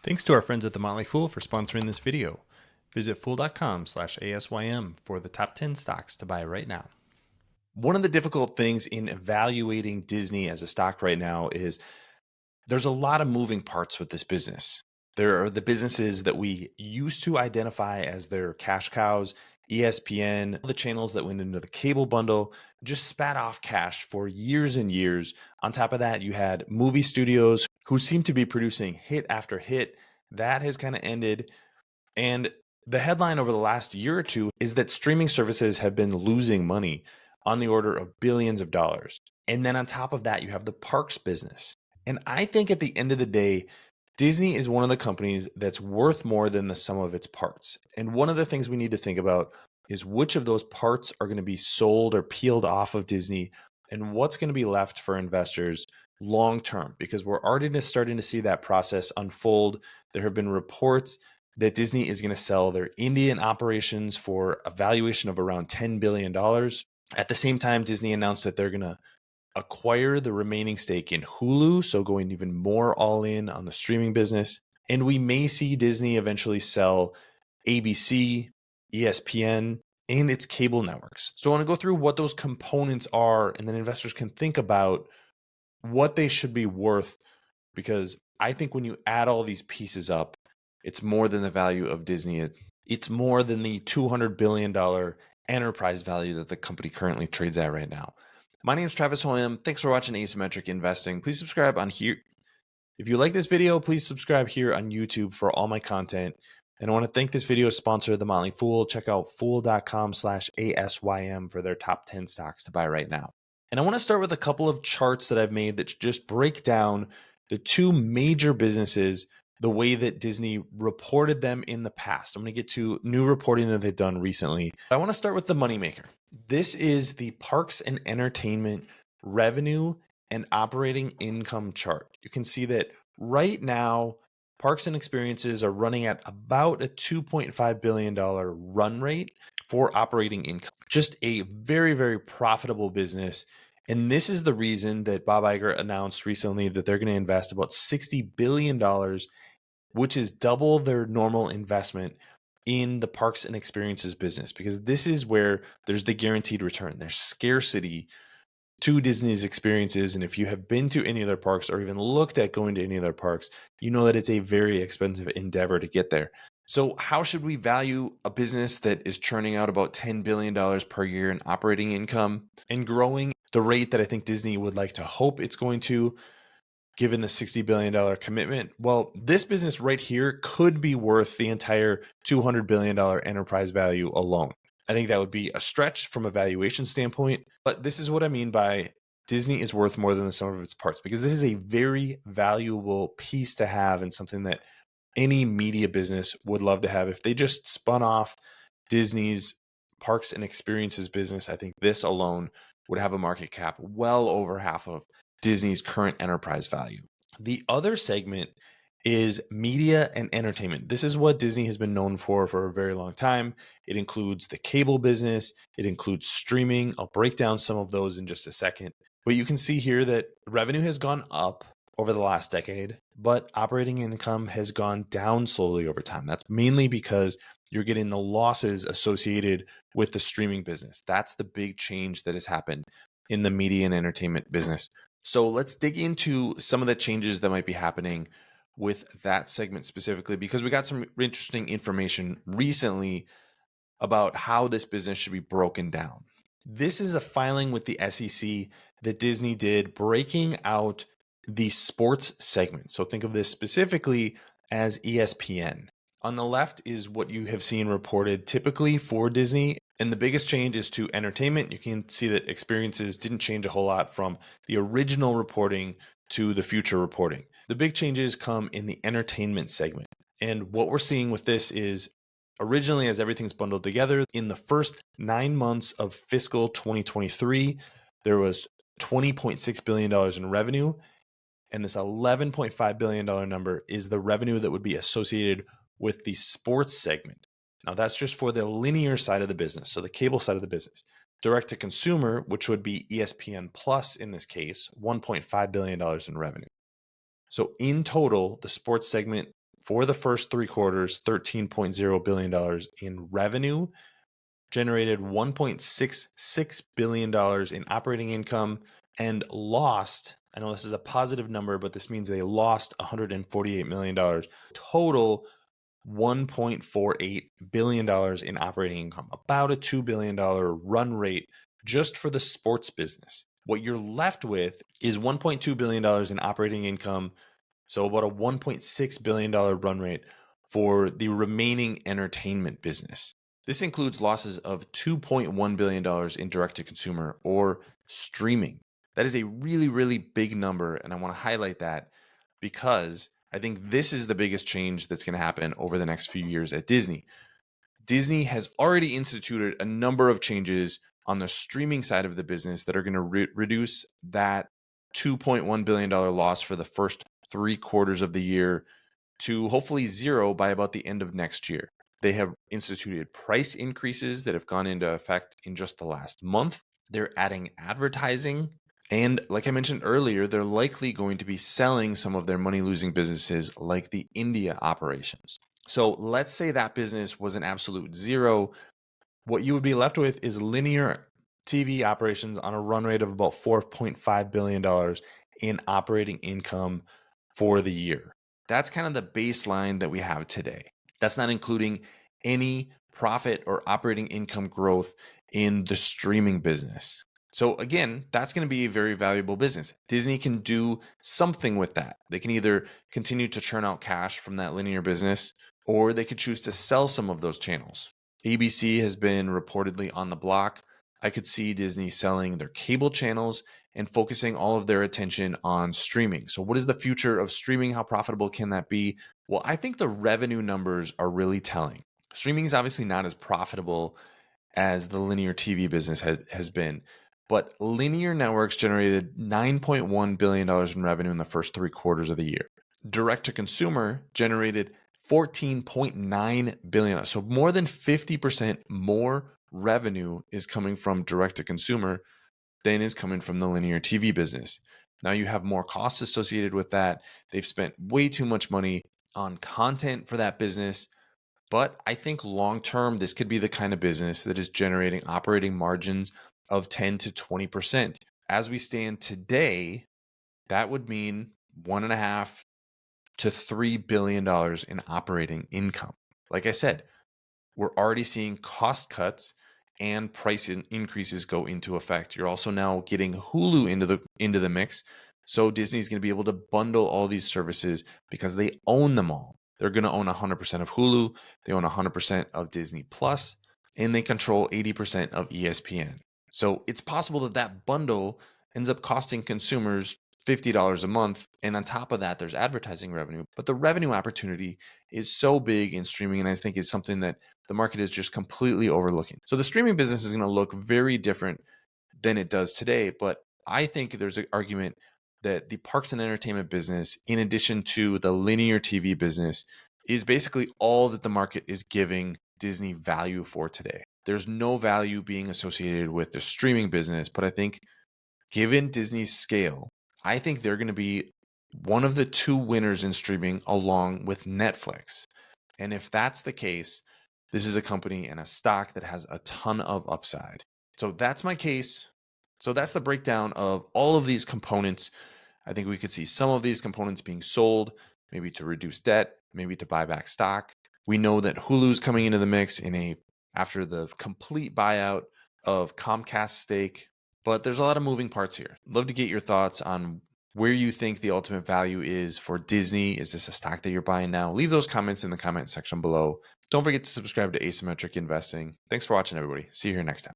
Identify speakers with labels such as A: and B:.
A: Thanks to our friends at The Motley Fool for sponsoring this video. Visit fool.com/ASYM for the top 10 stocks to buy right now. One of the difficult things in evaluating Disney as a stock right now is there's a lot of moving parts with this business. There are the businesses that we used to identify as their cash cows, ESPN, the channels that went into the cable bundle, just spat off cash for years and years. On top of that, you had movie studios who seem to be producing hit after hit. That has kind of ended. And the headline over the last year or two is that streaming services have been losing money on the order of billions of dollars. And then on top of that, you have the parks business. And I think at the end of the day, Disney is one of the companies that's worth more than the sum of its parts. And one of the things we need to think about is which of those parts are going to be sold or peeled off of Disney and what's going to be left for investors long term, because we're already starting to see that process unfold. There have been reports that Disney is going to sell their Indian operations for a valuation of around $10 billion. At the same time, Disney announced that they're going to acquire the remaining stake in Hulu, so going even more all in on the streaming business. And we may see Disney eventually sell ABC, ESPN, and its cable networks. So I want to go through what those components are, and then investors can think about what they should be worth, because I think when you add all these pieces up, it's more than the value of Disney. It's more than the $200 billion enterprise value that the company currently trades at right now. My name is Travis Hoyam. Thanks for watching Asymmetric Investing. Please subscribe on here. If you like this video, please subscribe here on YouTube for all my content. And I want to thank this video sponsor, The Motley Fool. Check out fool.com/ASYM for their top 10 stocks to buy right now. And I want to start with a couple of charts that I've made that just break down the two major businesses, the way that Disney reported them in the past. I'm going to get to new reporting that they've done recently. I want to start with the moneymaker. This is the Parks and Entertainment revenue and operating income chart. You can see that right now, Parks and Experiences are running at about a $2.5 billion run rate for operating income. Just a very, very profitable business. And this is the reason that Bob Iger announced recently that they're going to invest about $60 billion, which is double their normal investment in the Parks and Experiences business, because this is where there's the guaranteed return. There's scarcity to Disney's experiences. And if you have been to any of their parks or even looked at going to any of their parks, you know that it's a very expensive endeavor to get there. So how should we value a business that is churning out about $10 billion per year in operating income and growing the rate that I think Disney would like to hope it's going to, given the $60 billion commitment? Well, this business right here could be worth the entire $200 billion enterprise value alone. I think that would be a stretch from a valuation standpoint, but this is what I mean by Disney is worth more than the sum of its parts, because this is a very valuable piece to have and something that any media business would love to have. If they just spun off Disney's Parks and Experiences business, I think this alone would have a market cap well over half of Disney's current enterprise value. The other segment is media and entertainment. This is what Disney has been known for a very long time. It includes the cable business. It includes streaming. I'll break down some of those in just a second. But you can see here that revenue has gone up over the last decade, but operating income has gone down slowly over time. That's mainly because you're getting the losses associated with the streaming business. That's the big change that has happened in the media and entertainment business. So let's dig into some of the changes that might be happening with that segment specifically, because we got some interesting information recently about how this business should be broken down. This is a filing with the SEC that Disney did, breaking out the sports segment. So think of this specifically as ESPN. On the left is what you have seen reported typically for Disney. And the biggest change is to entertainment. You can see that experiences didn't change a whole lot from the original reporting to the future reporting. The big changes come in the entertainment segment. And what we're seeing with this is originally, as everything's bundled together, in the first 9 months of fiscal 2023, there was $20.6 billion in revenue. And this $11.5 billion number is the revenue that would be associated with the sports segment. Now, that's just for the linear side of the business, so the cable side of the business. Direct to consumer, which would be ESPN Plus in this case, $1.5 billion in revenue. So in total, the sports segment for the first 3 quarters, $13.0 billion in revenue, generated $1.66 billion in operating income, and lost, I know this is a positive number, but this means they lost $148 million. Total $1.48 billion in operating income, about a $2 billion run rate just for the sports business. What you're left with is $1.2 billion in operating income, so about a $1.6 billion run rate for the remaining entertainment business. This includes losses of $2.1 billion in direct-to-consumer or streaming. That is a really, really big number, and I want to highlight that because I think this is the biggest change that's going to happen over the next few years at Disney. Disney has already instituted a number of changes on the streaming side of the business that are going to reduce that $2.1 billion loss for the first 3 quarters of the year to hopefully zero by about the end of next year. They have instituted price increases that have gone into effect in just the last month. They're adding advertising. And like I mentioned earlier, they're likely going to be selling some of their money-losing businesses like the India operations. So let's say that business was an absolute zero. What you would be left with is linear TV operations on a run rate of about $4.5 billion in operating income for the year. That's kind of the baseline that we have today. That's not including any profit or operating income growth in the streaming business. So again, that's going to be a very valuable business. Disney can do something with that. They can either continue to churn out cash from that linear business, or they could choose to sell some of those channels. ABC has been reportedly on the block. I could see Disney selling their cable channels and focusing all of their attention on streaming. So what is the future of streaming? How profitable can that be? Well, I think the revenue numbers are really telling. Streaming is obviously not as profitable as the linear TV business has been, but linear networks generated $9.1 billion in revenue in the first 3 quarters of the year. Direct to consumer generated $14.9 billion. So more than 50% more revenue is coming from direct to consumer than is coming from the linear TV business. Now you have more costs associated with that. They've spent way too much money on content for that business. But I think long term, this could be the kind of business that is generating operating margins of 10 to 20%. As we stand today, that would mean $1.5 to $3 billion in operating income. Like I said, we're already seeing cost cuts and price increases go into effect. You're also now getting Hulu into the mix. So Disney's going to be able to bundle all these services because they own them all. They're going to own 100% of Hulu, they own 100% of Disney Plus, and they control 80% of ESPN. So it's possible that that bundle ends up costing consumers $50 a month. And on top of that, there's advertising revenue. But the revenue opportunity is so big in streaming, and I think is something that the market is just completely overlooking. So the streaming business is going to look very different than it does today. But I think there's an argument that the parks and entertainment business, in addition to the linear TV business, is basically all that the market is giving Disney value for today. There's no value being associated with the streaming business, but I think given Disney's scale, I think they're going to be one of the 2 winners in streaming along with Netflix. And if that's the case, this is a company and a stock that has a ton of upside. So that's my case. So that's the breakdown of all of these components. I think we could see some of these components being sold, maybe to reduce debt, maybe to buy back stock. We know that Hulu's coming into the mix after the complete buyout of Comcast stake, but there's a lot of moving parts here. Love to get your thoughts on where you think the ultimate value is for Disney. Is this a stock that you're buying now? Leave those comments in the comment section below. Don't forget to subscribe to Asymmetric Investing. Thanks for watching, everybody. See you here next time.